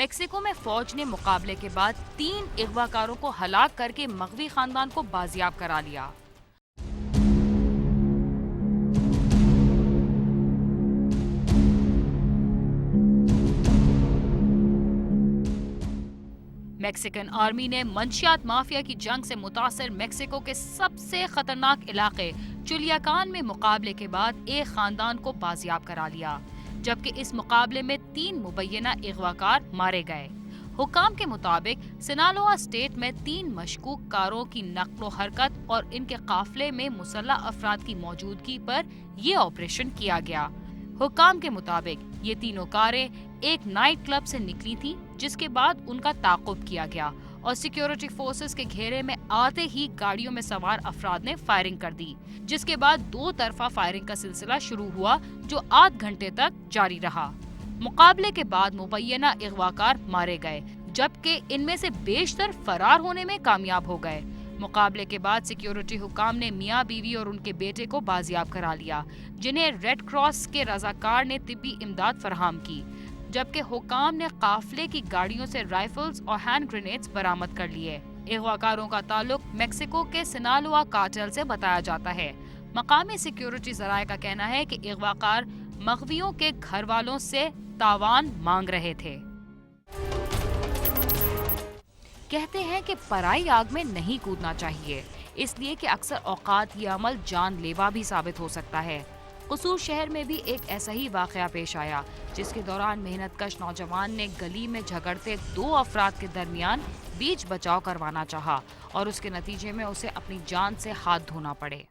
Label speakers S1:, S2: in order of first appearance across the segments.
S1: Mexico में फौज ने मुकाबले के बाद 3 अगवाकारों को हलाक करके मगवी खानदान को बाजियाब करा लिया। मैक्सिकन आर्मी ने मंशियात माफिया की जंग से मुतासर मेक्सिको के सबसे खतरनाक इलाके चुलियाकान में मुकाबले के बाद एक खानदान को बाजियाब करा लिया, जबकि इस मुकाबले में 3 मुबैना अगवाकार मारे गए। हुकाम के मुताबिक सिनालोआ स्टेट में 3 मशकूक कारों की नक्लो हरकत और इनके काफिले में मुसल्लह अफराद की मौजूदगी पर ये ऑपरेशन किया गया। हुकाम के मुताबिक ये तीनों कारें एक नाइट क्लब से निकली थी, जिसके बाद उनका ताक़ुब किया गया और सिक्योरिटी फोर्सेस के घेरे में आते ही गाड़ियों में सवार अफराद ने फायरिंग कर दी, जिसके बाद 2 तरफा फायरिंग का सिलसिला शुरू हुआ जो 8 घंटे तक जारी रहा। मुकाबले के बाद मुबैना अगवाकार मारे गए, जबकि इनमें से बेशतर फरार होने में कामयाब हो गए। मुकाबले के बाद सिक्योरिटी हुकाम ने मियां बीवी और उनके बेटे को बाजियाब करा लिया, जिन्हें रेड क्रॉस के रजाकार ने तिब्बी इमदाद फराहम की, जबकि हुकाम ने काफिले की गाड़ियों से राइफल्स और हैंड ग्रेनेड्स बरामद कर लिए। अगवाकारों का ताल्लुक मेक्सिको के सिनालोआ कार्टेल से बताया जाता है। मकामी सिक्योरिटी जराये का कहना है कि अगवाकार मगवियों के घर वालों से तावान मांग रहे थे। कहते हैं कि पराई आग में नहीं कूदना चाहिए, इसलिए कि अक्सर औकात ये अमल जानलेवा भी साबित हो सकता है। कसूर शहर में भी एक ऐसा ही वाकया पेश आया, जिसके दौरान मेहनतकश नौजवान ने गली में झगड़ते 2 अफराद के दरमियान बीच बचाव करवाना चाहा और उसके नतीजे में उसे अपनी जान से हाथ धोना पड़े।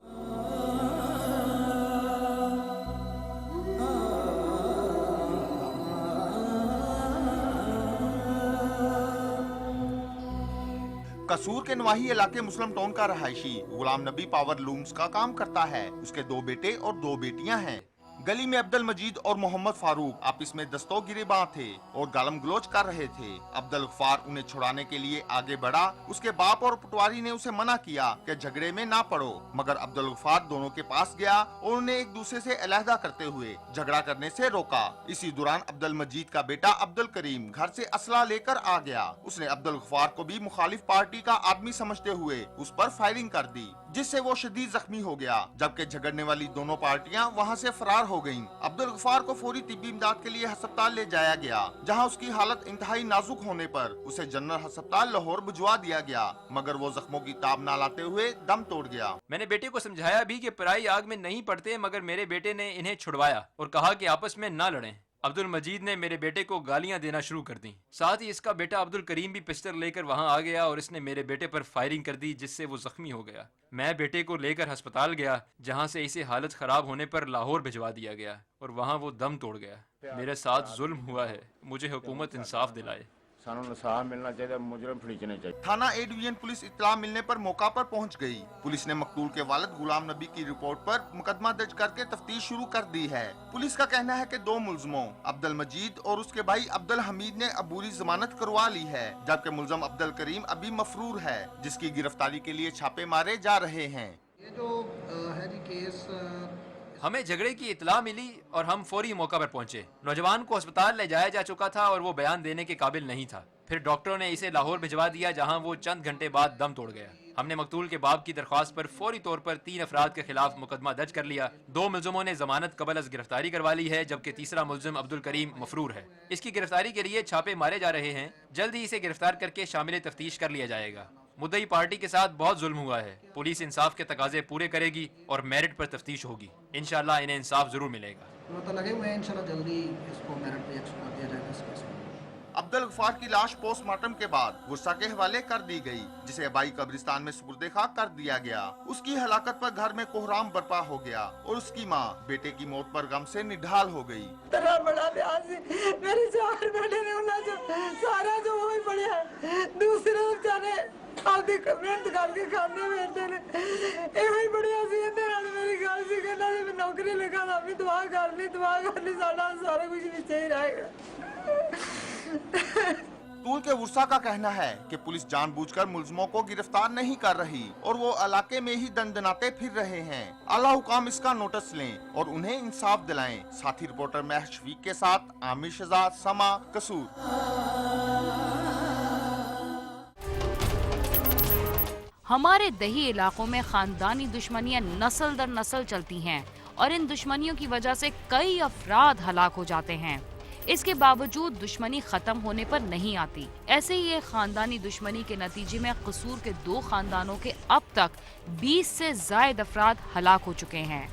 S2: कसूर के नवाही इलाके मुस्लिम टाउन का रहायशी गुलाम नबी पावर लूम्स का काम करता है। उसके 2 बेटे और 2 बेटियां हैं। गली में अब्दुल मजीद और मोहम्मद फारूक आपस में दस्तों गिरेबां थे और गालम गलोच कर रहे थे। अब्दुल गफ्फार उन्हें छुड़ाने के लिए आगे बढ़ा। उसके बाप और पटवारी ने उसे मना किया कि झगड़े में ना पड़ो, मगर अब्दुल गफ्फार दोनों के पास गया और उन्हें एक दूसरे से अलहदा करते हुए झगड़ा करने से रोका। इसी दौरान अब्दुल मजीद का बेटा अब्दुल करीम घर से असला लेकर आ गया। उसने अब्दुल गफ्फार को भी मुखालिफ पार्टी का आदमी समझते हुए उस पर फायरिंग कर दी, जिससे वो शदीद जख्मी हो गया, जबकि झगड़ने वाली दोनों पार्टियां वहां से फरार हो गईं। अब्दुल गफ्फार को फौरी तिब्बी इमदाद के लिए अस्पताल ले जाया गया, जहां उसकी हालत इंतहाई नाजुक होने पर उसे जनरल अस्पताल लाहौर भिजवा दिया गया, मगर वो जख्मों की ताब ना लाते हुए दम तोड़ गया।
S3: मैंने बेटे को समझाया भी कि पराई आग में नहीं पड़ते, मगर मेरे बेटे ने इन्हें छुड़वाया और कहा कि आपस में ना लड़ें। अब्दुल मजीद ने मेरे बेटे को गालियां देना शुरू कर दी। साथ ही इसका बेटा अब्दुल करीम भी पिस्टल लेकर वहां आ गया और इसने मेरे बेटे पर फायरिंग कर दी, जिससे वो जख्मी हो गया। मैं बेटे को लेकर अस्पताल गया, जहां से इसे हालत खराब होने पर लाहौर भिजवा दिया गया और वहां वो दम तोड़ गया। मेरे साथ जुल्म हुआ है, मुझे हुकूमत इंसाफ दिलाए।
S4: मिलना चाहिए, मुजरिम फड़ीचने चाहिए।
S2: थाना ए डिवीजन पुलिस इत्तला मिलने पर मौका पर पहुंच गई। पुलिस ने मकतूल के वालिद गुलाम नबी की रिपोर्ट पर मुकदमा दर्ज करके तफ्तीश शुरू कर दी है। पुलिस का कहना है कि 2 मुलजमों अब्दुल मजीद और उसके भाई अब्दुल हमीद ने अबूरी जमानत करवा ली है, जबकि मुलजम अब्दुल करीम अभी मफरूर है, जिसकी गिरफ्तारी के लिए छापे मारे जा रहे हैं।
S5: ये जो है जी केस,
S3: हमें झगड़े की इतला मिली और हम फौरी मौका पर पहुंचे। नौजवान को अस्पताल ले जाया जा चुका था और वो बयान देने के काबिल नहीं था। फिर डॉक्टरों ने इसे लाहौर भिजवा दिया, जहां वो चंद घंटे बाद दम तोड़ गया। हमने मकतूल के बाप की दरख्वास्त पर फौरी तौर पर 3 अफराद के खिलाफ मुकदमा दर्ज कर लिया। 2 मुलजमों ने जमानत कबल अज गिरफ्तारी करवा ली है, जबकि तीसरा मुलजिम अब्दुल करीम मफरूर है। इसकी गिरफ्तारी के लिए छापे मारे जा रहे हैं। जल्द ही इसे गिरफ्तार करके शामिल तफ्तीश कर लिया जाएगा। मुद्दई पार्टी के साथ बहुत जुल्म हुआ है। पुलिस इंसाफ के तकाजे पूरे करेगी और मेरिट पर तफ्तीश होगी। इंशाल्लाह इन्हें इंसाफ जरूर मिलेगा।
S5: तो लगे हुए हैं, इंशाल्लाह जल्दी इसको मेरिट पे एक्शन कर दिया जाएगा इस केस में।
S2: अब्दुल गफ्फार की लाश पोस्टमार्टम के बाद गुस्सा के हवाले कर दी गई, जिसे आबाई कब्रिस्तान में सुपुर्दे खाक कर दिया गया। उसकी हलाकत पर घर में कोहराम बर्पा हो गया और उसकी माँ बेटे की मौत पर गम से निढाल हो गई।
S6: तेरा बड़ा ब्याह मेरे 4 बेटे ने जो सारा जो वही पड़िया, दूसरे बेचारे खादी मेहनत करके खाने बेटे ने ही बढ़िया सी। मेरी गल सी कहना मैं नौकरी लगा ना, भी दुआ करनी सारा कुछ पीछे ही रहेगा।
S2: तूल के वर्षा का कहना है कि पुलिस जानबूझकर मुलजमों को गिरफ्तार नहीं कर रही और वो इलाके में ही दंदनाते फिर रहे हैं। आला हुकाम इसका नोटिस लें और उन्हें इंसाफ दिलाएं। साथी रिपोर्टर महर शफीक के साथ आमिर शहजाद, समा, कसूर।
S1: हमारे दही इलाकों में खानदानी दुश्मनियां नस्ल दर नस्ल चलती हैं और इन दुश्मनियों की वजह से कई अफराद हलाक हो जाते हैं। इसके बावजूद दुश्मनी खत्म होने पर नहीं आती। ऐसे ही एक खानदानी दुश्मनी के नतीजे में कसूर के 2 खानदानों के अब तक 20 से ज्यादा अफराद हलाक हो चुके हैं।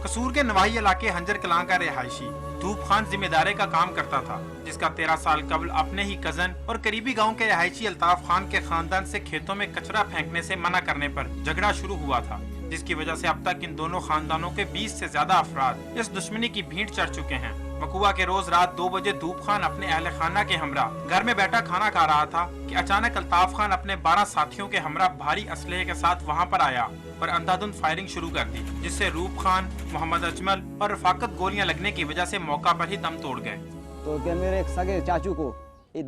S7: कसूर के नवाही इलाके हंजर कलां का रिहायशी धूप खान जिम्मेदारी का काम करता था, जिसका 13 साल कबल अपने ही कजन और करीबी गांव के रिहायशी अल्ताफ खान के खानदान से खेतों में कचरा फेंकने से मना करने पर झगड़ा शुरू हुआ था, जिसकी वजह से अब तक इन दोनों खानदानों के 20 से ज्यादा अफराद इस दुश्मनी की भीड़ चढ़ चुके हैं। वकुआ के रोज रात 2 बजे धूप खान अपने अहले खाना के हमरा घर में बैठा खाना खा रहा था कि अचानक अल्ताफ खान अपने 12 साथियों के हमरा भारी असलहे के साथ वहां पर आया और अंधाधुंध फायरिंग शुरू कर दी, जिससे रूप खान, मोहम्मद अजमल और रफाकत गोलियां लगने की वजह से मौका पर ही दम तोड़ गए।
S8: तो क्या मेरे एक सगे चाचू को,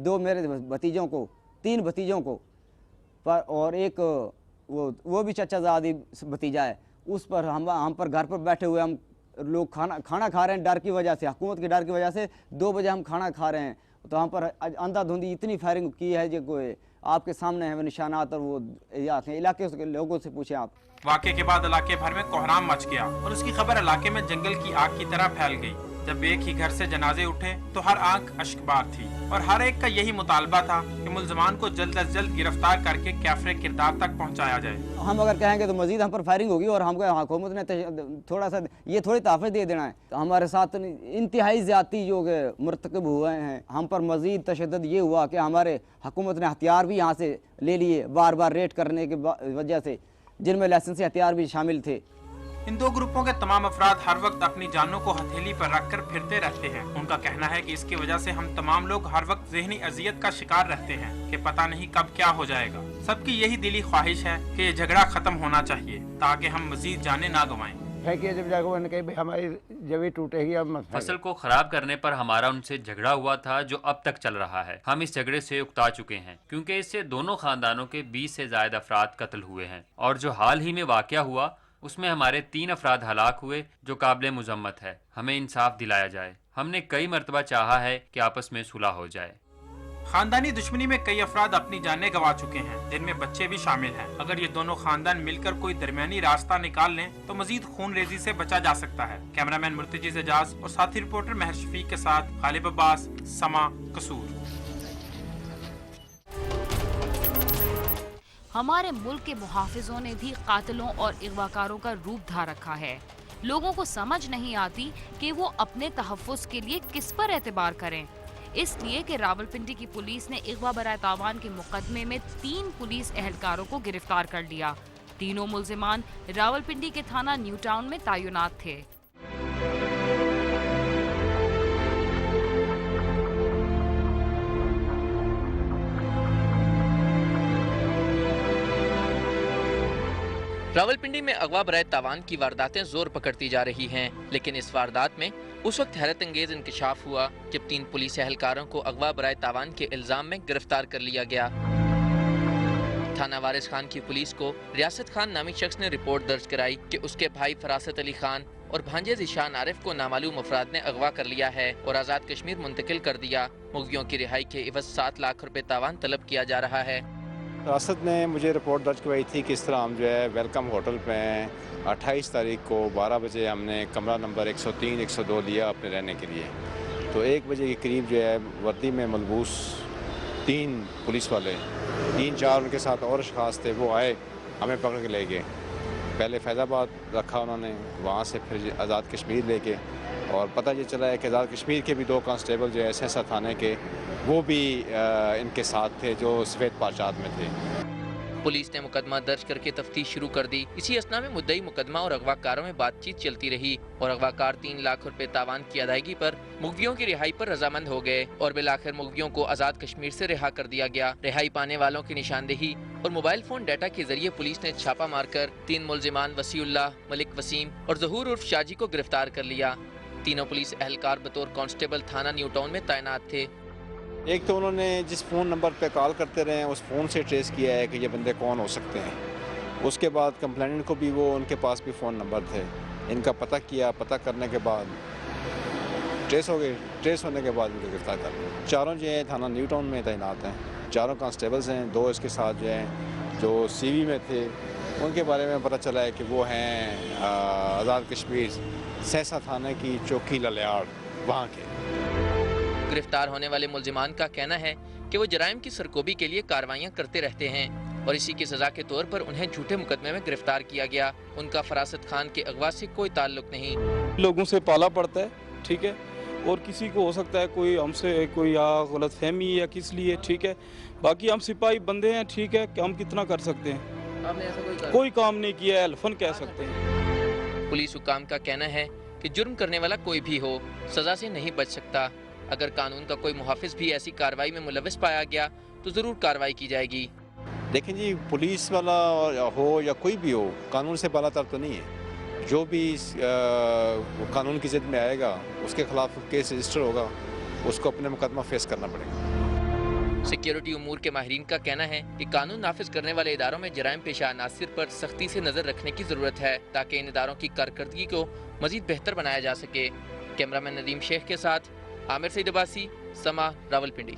S8: 2 मेरे भतीजों को, 3 भतीजों को पर और एक वो भी चचाजादी भतीजा है, उस पर हम पर घर पर बैठे हुए हम लोग खाना खा रहे हैं डर की वजह से, हुकूमत के डर की वजह से 2 बजे हम खाना खा रहे हैं तो हम पर अंधाधुंधी इतनी फायरिंग की है जो कोई आपके सामने है वो निशानात और वो इलाके के लोगों से पूछें आप।
S7: वाक़े के बाद इलाके भर में कोहराम मच गया और उसकी खबर इलाके में जंगल की आग की तरह फैल गई। जब एक ही घर से जनाजे उठे तो हर आंख अश्कबार थी और हर एक का यही मुतालबा था कि मुल्ज़मान को जल्द अज जल्द गिरफ्तार करके कैफरे किरदार तक पहुंचाया जाए।
S8: हम अगर कहेंगे तो मजीद हम पर फायरिंग होगी और हमको हुकूमत ने थोड़ा सा ये थोड़ी तहफ़्फ़ुज़ दे देना है। तो हमारे साथ इंतहाई ज़्यादती जो मुर्तकब हुए हैं, हम पर मजीद तशद्दुद ये हुआ कि हमारे हुकूमत ने हथियार भी यहाँ से ले लिए बार बार रेड करने की वजह से, जिनमें लाइसेंसी हथियार भी शामिल थे।
S7: इन 2 ग्रुपों के तमाम अफराद हर वक्त अपनी जानों को हथेली पर रखकर फिरते रहते हैं। उनका कहना है कि इसकी वजह से हम तमाम लोग हर वक्त ज़हनी अजियत का शिकार रहते हैं कि पता नहीं कब क्या हो जाएगा। सबकी यही दिली ख्वाहिश है कि ये झगड़ा खत्म होना चाहिए ताकि हम मजीद जाने ना गंवाएं।
S4: जब जाकर उन्होंने कहा भाई हमारी जमीन टूटेगी अब मत।
S3: फसल को खराब करने पर हमारा उनसे झगड़ा हुआ था जो अब तक चल रहा है। हम इस झगड़े से उकता चुके हैं क्योंकि इससे दोनों खानदानों के 20 से ज्यादा अफराद कत्ल हुए हैं और जो हाल ही में वाकया हुआ उसमें हमारे 3 अफराद हलाक हुए जो काबिल मुजम्मत है। हमें इंसाफ दिलाया जाए। हमने कई मरतबा चाहा है कि आपस में सुलह हो जाए।
S7: खानदानी दुश्मनी में कई अफराद अपनी जानें गंवा चुके हैं, जिनमें बच्चे भी शामिल हैं। अगर ये दोनों खानदान मिलकर कोई दरमियानी रास्ता निकाल लें तो मजीद खून रेजी से बचा जा सकता है। कैमरामैन मुर्तजी एजाज और साथी रिपोर्टर महर शफीक के साथ गालिब अब्बास, समा, कसूर।
S1: हमारे मुल्क के मुहाफिजों ने भी कातिलों और अगवाकारों का रूप धार रखा है। लोगों को समझ नहीं आती कि वो अपने तहफ़्फ़ुज़ के लिए किस पर एतबार करें। इसलिए कि रावलपिंडी की पुलिस ने अगवा बराए तावान के मुकदमे में 3 पुलिस एहलकारों को गिरफ्तार कर लिया। तीनों मुल्ज़िमान रावलपिंडी के थाना न्यू टाउन में तैनात थे।
S9: रावलपिंडी में अगवा बराए तावान की वारदातें जोर पकड़ती जा रही हैं, लेकिन इस वारदात में उस वक्त हैरत अंगेज इंकशाफ हुआ जब 3 पुलिस एहलकारों को अगवा बराए तावान के इल्जाम में गिरफ्तार कर लिया गया। थाना वारिस खान की पुलिस को रियासत खान नामी शख्स ने रिपोर्ट दर्ज कराई कि उसके भाई फरासत अली खान और भांजे ज़ीशान आरिफ को नामालूम अफराद ने अगवा कर लिया है और आज़ाद कश्मीर मुंतकिल कर दिया। मुग़वियों की रिहाई के एवज़ 7 लाख रुपए तावान तलब किया जा रहा है।
S4: रियासत ने मुझे रिपोर्ट दर्ज करवाई थी कि इस तरह हम जो है वेलकम होटल पे 28 तारीख को 12 बजे हमने कमरा नंबर 103, 102 लिया अपने रहने के लिए। तो 1 बजे के करीब जो है वर्दी में मलबूस 3 पुलिस वाले, 3-4 उनके साथ और अशख़ास थे, वो आए हमें पकड़ के ले गए। पहले फैज़ाबाद रखा उन्होंने, वहाँ से फिर आज़ाद कश्मीर लेके, और पता ये चला है कि आज़ाद कश्मीर के भी 2 कांस्टेबल जो है SSR थाने के वो भी इनके साथ थे जो सफ़ेद पाचात में थे।
S9: पुलिस ने मुकदमा दर्ज करके तफ्तीश शुरू कर दी। इसी असना में मुद्दई मुकदमा और अगवाकारों में बातचीत चलती रही और अगवाकार 3 लाख रुपए तावान की अदायगी पर मुग़वियों की रिहाई पर रजामंद हो गए और बिलाखिर मुग़वियों को आज़ाद कश्मीर से रिहा कर दिया गया। रिहाई पाने वालों की निशानदेही और मोबाइल फोन डाटा के जरिए पुलिस ने छापा मारकर 3 मुलजिमान वसीउल्लाह, मलिक वसीम और ज़हूर उर्फ शाजी को गिरफ्तार कर लिया। तीनों पुलिस एहलकार बतौर कांस्टेबल थाना न्यू टाउन में तैनात थे।
S4: एक तो उन्होंने जिस फ़ोन नंबर पे कॉल करते रहे हैं उस फ़ोन से ट्रेस किया है कि ये बंदे कौन हो सकते हैं। उसके बाद कंप्लेनेंट को भी वो उनके पास भी फ़ोन नंबर थे, इनका पता किया, पता करने के बाद ट्रेस हो गए। ट्रेस होने के बाद उनको गिरफ्तार कर लिया। चारों जो है थाना न्यू टाउन में तैनात हैं, चारों कांस्टेबल्स हैं। 2 इसके साथ जो हैं जो CV में थे उनके बारे में पता चला है कि वो हैं आज़ाद कश्मीर सहसा थाने की चौकी ललियाड़ वहाँ के।
S9: गिरफ्तार होने वाले मुलजिमान का कहना है कि वो जराइम की सरकोबी के लिए कार्रवाइयाँ करते रहते हैं और इसी की सजा के तौर पर उन्हें झूठे मुकदमे में गिरफ्तार किया गया। उनका फरासत खान के अगवा से कोई ताल्लुक नहीं।
S10: लोगों से पाला पड़ता है, ठीक है, और किसी को हो सकता है कोई हमसे कोई गलत फहमी या किस लिए, ठीक है। बाकी हम सिपाही बंदे हैं, ठीक है, कि हम कितना कर सकते हैं।
S9: आपने ऐसा
S10: कोई काम नहीं किया है, अल्फन कह सकते हैं।
S9: पुलिस हुकाम का कहना है कि जुर्म करने वाला कोई भी हो सजा से नहीं बच सकता। अगर कानून का कोई मुहाफिज भी ऐसी कार्रवाई में मुलविस पाया गया तो जरूर कार्रवाई की जाएगी।
S4: देखें जी, पुलिस वाला हो या कोई भी हो, कानून से बालातर तो नहीं है। जो भी कानून की जिद में आएगा उसके खिलाफ केस रजिस्टर होगा, उसको अपने मुकदमा फेस करना पड़ेगा।
S9: सिक्योरिटी उमूर के माहिरीन का कहना है कि कानून नाफिज करने वाले इदारों में जराइम पेशा अनासिर पर सख्ती से नजर रखने की जरूरत है ताकि इन इदारों की कारकर्दगी को मजीद बेहतर बनाया जा सके। कैमरामैन नदीम शेख के साथ आमिर सईद अब्बासी, समा, रावलपिंडी।